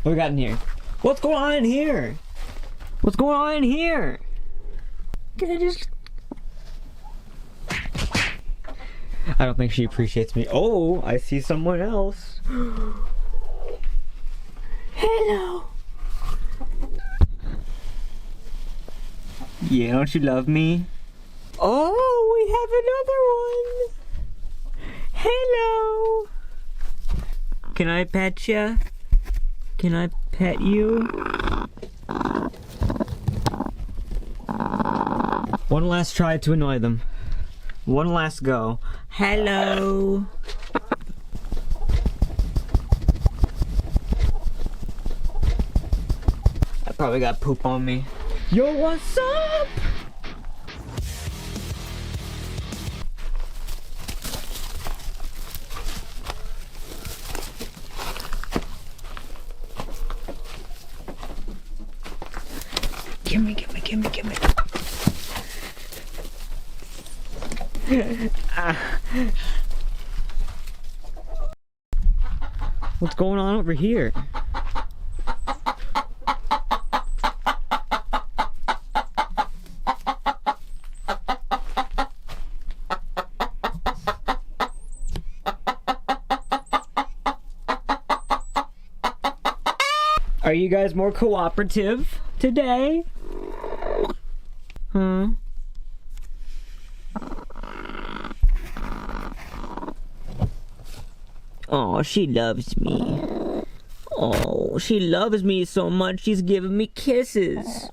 What we got in here? What's going on in here? What's going on in here? Can I just... I don't think she appreciates me. Oh, I see someone else. Hello. Yeah, don't you love me? Oh, we have another one. Hello. Can I pet ya? Can I pet you? One last try to annoy them. One last go. Hello. I probably got poop on me. Yo, what's up? Gimme. What's going on over here? Are you guys more cooperative today? Huh? Oh, she loves me. Oh, she loves me so much she's giving me kisses.